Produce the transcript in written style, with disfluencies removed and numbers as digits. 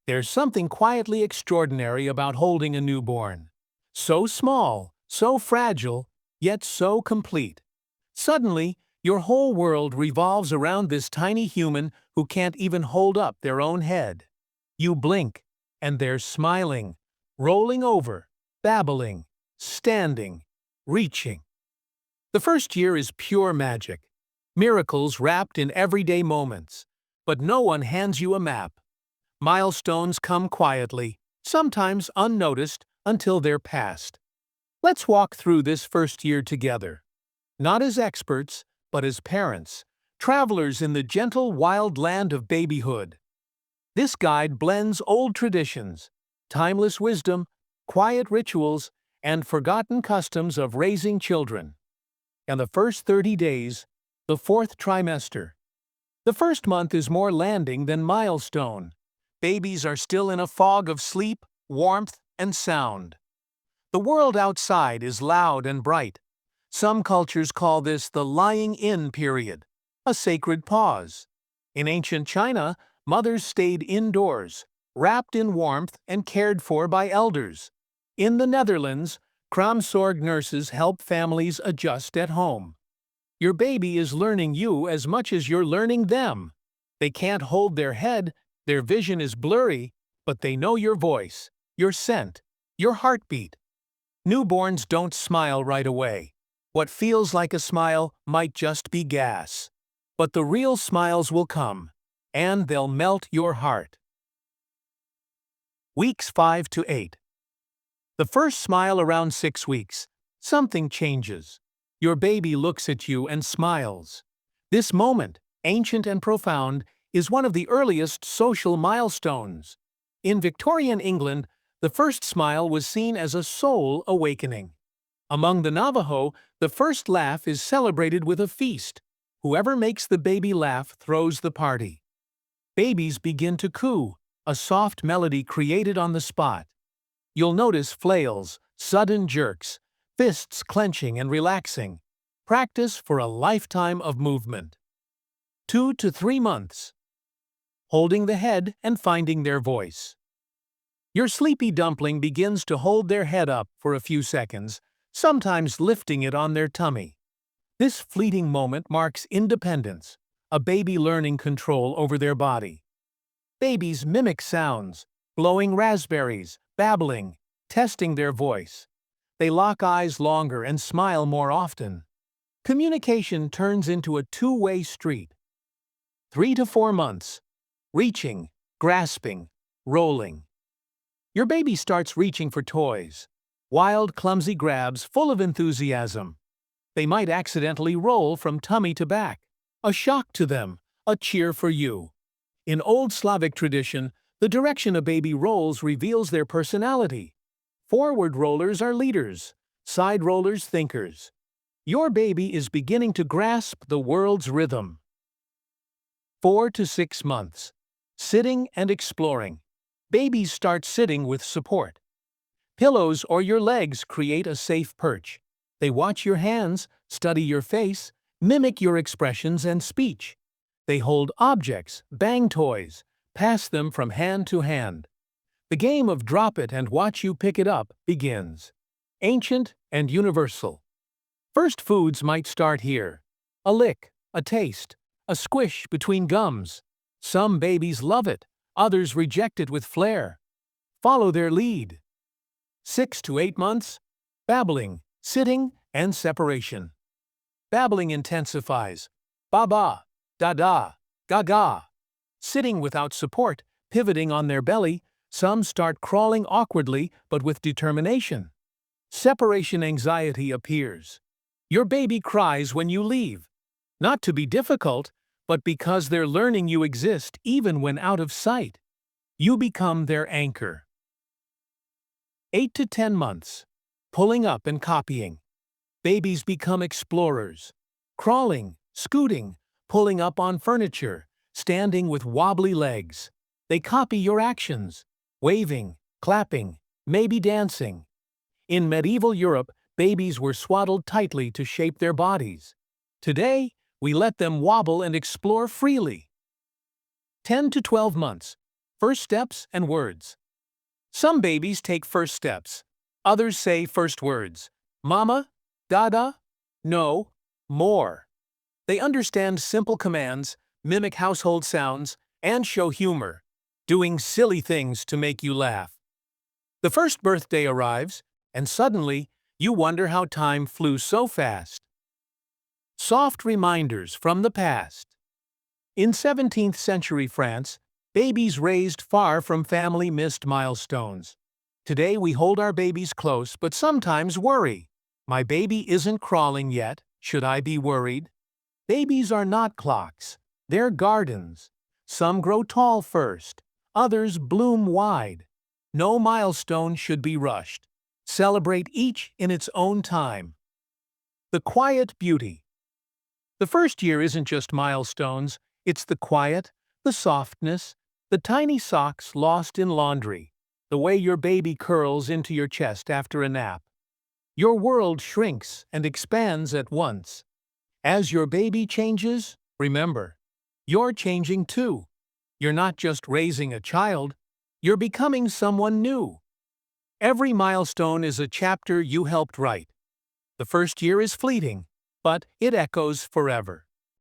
There's something quietly extraordinary about holding a newborn. So small, so fragile, yet so complete. Suddenly, your whole world revolves around this tiny human who can't even hold up their own head. You blink, and they're smiling, rolling over, babbling, standing, reaching. The first year is pure magic, miracles wrapped in everyday moments. But no one hands you a map. Milestones come quietly, sometimes unnoticed until they're past. Let's walk through this first year together. Not as experts, but as parents, travelers in the gentle wild land of babyhood. This guide blends old traditions, timeless wisdom, quiet rituals, and forgotten customs of raising children. And the first 30 days, the fourth trimester. The first month is more landing than milestone. Babies are still in a fog of sleep, warmth, and sound. The world outside is loud and bright. Some cultures call this the lying-in period, a sacred pause. In ancient China, mothers stayed indoors, wrapped in warmth and cared for by elders. In the Netherlands, kraamzorg nurses help families adjust at home. Your baby is learning you as much as you're learning them. They can't hold their head, their vision is blurry, but they know your voice, your scent, your heartbeat. Newborns don't smile right away. What feels like a smile might just be gas. But the real smiles will come, and they'll melt your heart. Weeks 5 to 8. The first smile around 6 weeks. Something changes. Your baby looks at you and smiles. This moment, ancient and profound, is one of the earliest social milestones. In Victorian England, the first smile was seen as a soul awakening. Among the Navajo, the first laugh is celebrated with a feast. Whoever makes the baby laugh throws the party. Babies begin to coo, a soft melody created on the spot. You'll notice flails, sudden jerks, fists clenching and relaxing. Practice for a lifetime of movement. 2 to 3 months. Holding the head and finding their voice. Your sleepy dumpling begins to hold their head up for a few seconds, sometimes lifting it on their tummy. This fleeting moment marks independence, a baby learning control over their body. Babies mimic sounds, blowing raspberries, babbling, testing their voice. They lock eyes longer and smile more often. Communication turns into a two-way street. 3 to 4 months. Reaching, grasping, rolling. Your baby starts reaching for toys. Wild, clumsy grabs full of enthusiasm. They might accidentally roll from tummy to back. A shock to them, a cheer for you. In old Slavic tradition, the direction a baby rolls reveals their personality. Forward rollers are leaders, side rollers thinkers. Your baby is beginning to grasp the world's rhythm. 4 to 6 months. Sitting and exploring. Babies start sitting with support. Pillows or your legs create a safe perch. They watch your hands, study your face, mimic your expressions and speech. They hold objects, bang toys, pass them from hand to hand. The game of drop it and watch you pick it up begins. Ancient and universal. First foods might start here. A lick, a taste, a squish between gums. Some babies love it, others reject it with flair. Follow their lead. 6 to 8 months. Babbling, sitting, and separation. Babbling intensifies. Ba-ba, da-da, ga-ga. Sitting without support, pivoting on their belly, some start crawling awkwardly but with determination. Separation anxiety appears. Your baby cries when you leave. Not to be difficult, but because they're learning you exist even when out of sight. You become their anchor. 8 to 10 months. Pulling up and copying. Babies become explorers. Crawling, scooting, pulling up on furniture, standing with wobbly legs. They copy your actions. Waving, clapping, maybe dancing. In medieval Europe, babies were swaddled tightly to shape their bodies. Today, we let them wobble and explore freely. 10 to 12 months. First steps and words. Some babies take first steps. Others say first words. Mama, Dada, no, more. They understand simple commands, mimic household sounds, and show humor, doing silly things to make you laugh. The first birthday arrives, and suddenly, you wonder how time flew so fast. Soft reminders from the past. In 17th century France, babies raised far from family missed milestones. Today we hold our babies close but sometimes worry. My baby isn't crawling yet, should I be worried? Babies are not clocks, they're gardens. Some grow tall first, others bloom wide. No milestone should be rushed. Celebrate each in its own time. The quiet beauty. The first year isn't just milestones, it's the quiet, the softness, the tiny socks lost in laundry, the way your baby curls into your chest after a nap. Your world shrinks and expands at once. As your baby changes, remember, you're changing too. You're not just raising a child, you're becoming someone new. Every milestone is a chapter you helped write. The first year is fleeting, but it echoes forever.